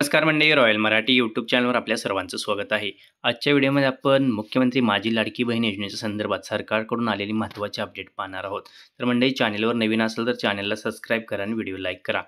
नमस्कार मंडळी, royal Marathi YouTube चॅनलवर आपल्या सर्वांचं स्वागत आहे. आजच्या व्हिडिओमध्ये आपण मुख्यमंत्री माझी लाडकी बहीण योजनेच्या संदर्भात सरकारकडून आलेली महत्त्वाची अपडेट पाहणार आहोत. तर मंडळी, चॅनलवर नवीन असेल तर चॅनलला सबस्क्राईब करा आणि व्हिडिओ लाईक करा.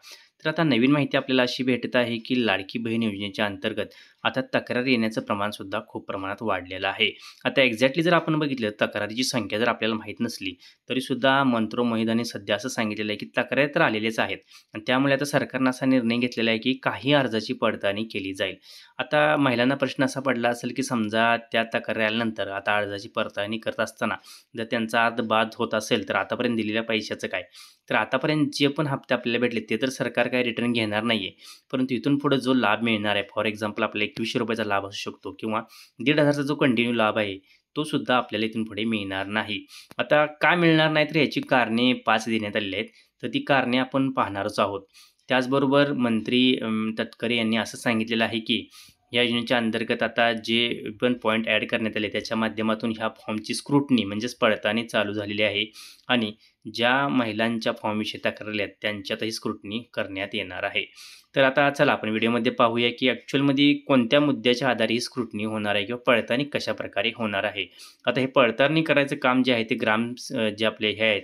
तर आता नवीन माहिती आपल्याला अशी भेटत आहे की लाडकी बहीण योजनेच्या अंतर्गत आता तक्रार येण्याचं प्रमाणसुद्धा खूप प्रमाणात वाढलेलं आहे. आता एक्झॅक्टली जर आपण बघितलं, तक्रारीची संख्या जर आपल्याला माहीत नसली तरीसुद्धा मंत्रोमहिदांनी सध्या असं सांगितलेलं आहे की तक्रारी तर आलेलेच आहेत आणि त्यामुळे आता सरकारनं असा निर्णय घेतलेला आहे की काही अर्जाची पडताळणी केली जाईल. आता महिलांना प्रश्न असा पडला असेल की समजा त्या तक्रारी आल्यानंतर आता अर्जाची पडताळणी करत असताना जर त्यांचा अर्ज बाद होत असेल तर आतापर्यंत दिलेल्या पैशाचं काय? तर आतापर्यंत जे पण हप्ते आपल्याला भेटले ते तर सरकार काही रिटर्न घेणार नाही आहे. परंतु इथून पुढे जो लाभ मिळणार आहे, फॉर एक्झाम्पल आपल्याला ₹2100 चा लाभ असू शकतो किंवा 1,500 चा जो कंटिन्यू लाभ आहे, तो सुद्धा आपल्याला इथून पुढे मिळणार नाही. आता का मिळणार नाही तर याची कारणे 5 देण्यात आलेली आहेत. तर ती कारणे आपण पाहणारच आहोत. त्याचबरोबर मंत्री तटकरे यांनी असं सांगितलेलं आहे की या योजनेच्या अंतर्गत आता जे पण पॉईंट ॲड करण्यात आले त्याच्या माध्यमातून ह्या फॉर्मची स्क्रुटनी म्हणजेच पडताळणी चालू झालेली आहे आणि ज्या महिलांच्या फॉर्मविषयी तक्रारी आहेत त्यांच्यातही स्क्रुटनी करण्यात येणार आहे. तर आता चला आपण व्हिडिओमध्ये पाहूया की ॲक्च्युअलमध्ये कोणत्या मुद्द्याच्या आधारे ही स्क्रुटनी होणार आहे किंवा पडताळणी कशाप्रकारे होणार आहे. आता हे पडताळणी करायचं काम जे आहे ते जे आपले हे आहेत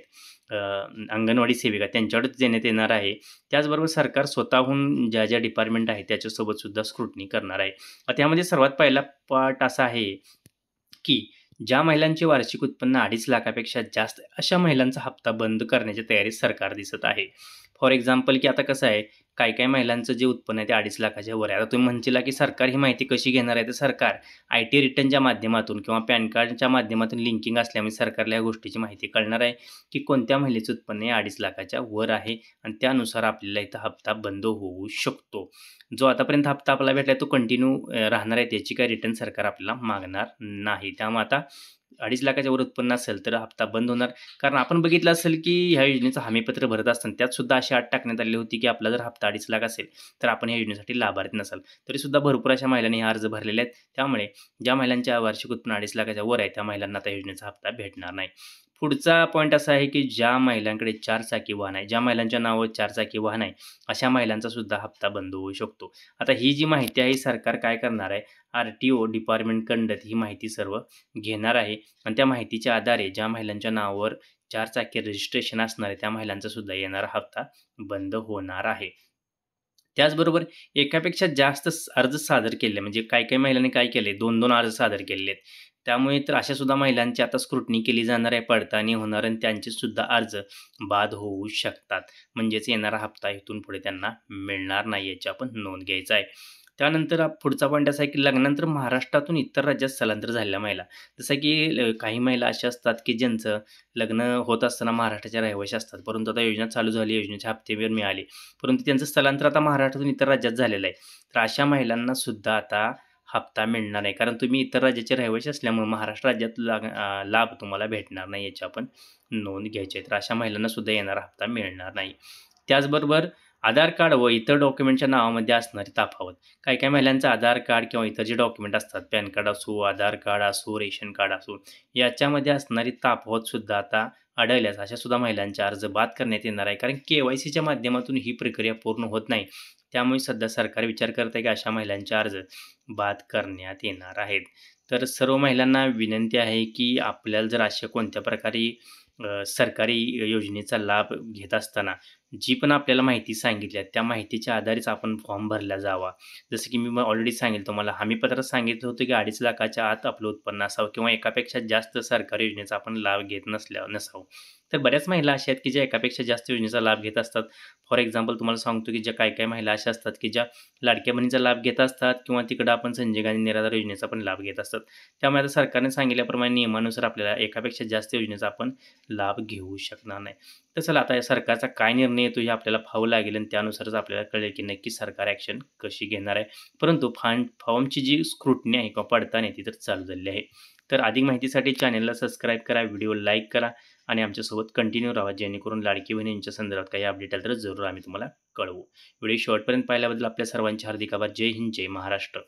अंगणवाडी सेविका त्यांच्याकडेच देण्यात येणार आहे. त्याचबरोबर सरकार स्वतःहून ज्या डिपार्टमेंट आहे त्याच्यासोबत सुद्धा स्क्रुटनी करणार आहे. आता यामध्ये सर्वात पहिला पार्ट असा आहे की ज्या महिलांचे वार्षिक उत्पन्न 2.5 लाखापेक्षा जास्त अशा महिलांचा हप्ता बंद करण्याच्या तयारीत सरकार दिसत आहे. फॉर एक्झाम्पल की आता कसं आहे, काही-काही महिलांचं जे उत्पन्न आहे ते 2.5 लाखाच्या वर आहे. आता तुम्ही म्हणशीला की सरकार ही माहिती कशी घेणार आहे? तर सरकार आय-टी रिटर्नच्या माध्यमातून किंवा पॅन कार्डच्या माध्यमातून लिंकिंग असल्यामुळे सरकारला या गोष्टीची माहिती कळणार आहे की कोणत्या महिलेचं उत्पन्न हे 2.5 लाखाच्या वर आहे आणि त्यानुसार आपल्याला इथं हप्ता बंद होऊ शकतो. जो आतापर्यंत हप्ता आपल्याला भेटला तो कंटिन्यू राहणार आहे. त्याची काही रिटर्न सरकार आपल्याला मागणार नाही. त्यामुळे आता 2.5 लाखाच्या वर उत्पन्न असेल तर हप्ता बंद होणार. कारण आपण बघितलं असेल की ह्या योजनेचं हमीपत्र भरत असताना त्यात सुद्धा अशी अट टाकण्यात आली होती की आपला जर हप्ता 2.5 लाख असेल तर आपण या योजनेसाठी लाभार्थी नसाल. तरीसुद्धा भरपूर अशा महिलांनी हे अर्ज भरलेले आहेत. त्यामुळे ज्या महिलांच्या वार्षिक उत्पन्न 2.5 लाखाच्या वर आहे त्या महिलांना आता योजनेचा हप्ता भेटणार नाही. पुढचा पॉईंट असा आहे की ज्या महिलांकडे 4 चाकी वाहन आहे, ज्या महिलांच्या नावावर 4 चाकी वाहन आहे, अशा महिलांचा सुद्धा हप्ता बंद होऊ शकतो. आता ही जी माहिती आहे सरकार काय करणार आहे, आर-टी-ओ डिपार्टमेंटकडून ही माहिती सर्व घेणार आहे आणि त्या माहितीच्या आधारे ज्या महिलांच्या नावावर 4 चाकी रजिस्ट्रेशन असणार आहे, त्या महिलांचा सुद्धा येणारा हप्ता बंद होणार आहे. त्याचबरोबर एकापेक्षा जास्त अर्ज सादर केले म्हणजे काही-काही महिलांनी काय केले 2-2 अर्ज सादर केलेले आहेत. त्यामुळे तर अशा सुद्धा महिलांची आता स्क्रुटनी केली जाणार आहे, पडताळणी होणार आणि त्यांचे सुद्धा अर्ज बाद होऊ शकतात. म्हणजेच येणारा हप्ता इथून पुढे त्यांना मिळणार नाही याची आपण नोंद घ्यायचा आहे. त्यानंतर पुढचा पॉईंट असा आहे की लग्नानंतर महाराष्ट्रातून इतर राज्यात स्थलांतर झालेल्या महिला. जसं की काही महिला अशा असतात की ज्यांचं लग्न होत असताना महाराष्ट्राच्या रहिवासी असतात. परंतु आता योजना चालू झाली, योजनेचे हप्ते मिळाले. परंतु त्यांचं स्थलांतर आता महाराष्ट्रातून इतर राज्यात झालेलं आहे. तर अशा महिलांना सुद्धा आता हप्ता मिळणार नाही. कारण तुम्ही इतर राज्याचे रहिवासी असल्यामुळे महाराष्ट्र राज्यात लाभ तुम्हाला भेटणार नाही याची आपण नोंद घ्यायची आहे. तर अशा महिलांना सुद्धा येणारा हप्ता मिळणार नाही. त्याचबरोबर आधार कार्ड व इतर डॉक्युमेंटच्या नावामध्ये असणारी तफावत. काही-काही महिलांचं आधार कार्ड किंवा इतर जे डॉक्युमेंट असतात, पॅन कार्ड असो, आधार कार्ड असो, रेशन कार्ड असो, याच्यामध्ये असणारी तफावतसुद्धा आता आढळल्यास अशा सुद्धा महिलांचे अर्ज बाद करण्यात येणार आहे. कारण के-वाय-सीच्या माध्यमातून ही प्रक्रिया पूर्ण होत नाही. त्यामुळे सध्या सरकार विचार करत आहे की अशा महिलांचे अर्ज बाद करण्यात येणार आहेत. तर सर्व महिलांना विनंती आहे की आपल्याला जर अशा कोणत्या प्रकारे सरकारी योजनेचा लाभ घेत असताना जी पण आपल्याला माहिती सांगितली आहे, त्या माहितीच्या आधारेच आपण फॉर्म भरला जावा. जसं की मी ऑलरेडी सांगितलं तुम्हाला हमीपत्रात सांगितलं होतं की 2.5 लाखाच्या आत आपलं उत्पन्न असावं किंवा एकापेक्षा जास्त सरकारी योजनेचा आपण लाभ घेत नसावं. तर बऱ्याच महिला अशा आहेत की ज्या एकापेक्षा जास्त योजनेचा लाभ घेत असतात. फॉर एक्झाम्पल तुम्हाला सांगतो की ज्या काही-काही महिला अशा असतात की ज्या लाडक्या बहिणीचा लाभ घेत असतात किंवा तिकडं आपण संजय गांधी निराधार योजनेचा पण लाभ घेत असतात. त्यामुळे आता सरकारने सांगितल्याप्रमाणे नियमानुसार आपल्याला एकापेक्षा जास्त योजनेचा आपण लाभ घेऊ शकणार नाही. तर चला आता या सरकारचा काय निर्णय येतो हे आपल्याला पाहावं लागेल आणि त्यानुसारच आपल्याला कळेल की नक्की सरकार ॲक्शन कशी घेणार आहे. परंतु फॉर्मची जी स्क्रुटनी आहे किंवा पडताळणी ती तर चालू झालेली आहे. तर अधिक माहितीसाठी चॅनलला सबस्क्राईब करा, व्हिडिओ लाईक करा आणि आमच्यासोबत कंटिन्यू राहा जेणेकरून लाडकी बहिणींच्या संदर्भात काही अपडेट आलं तर जरूर आम्ही तुम्हाला कळवू. व्हिडिओ शेवटपर्यंत पाहिल्याबद्दल आपल्या सर्वांचे हार्दिक आभार. जय हिंद, जय महाराष्ट्र.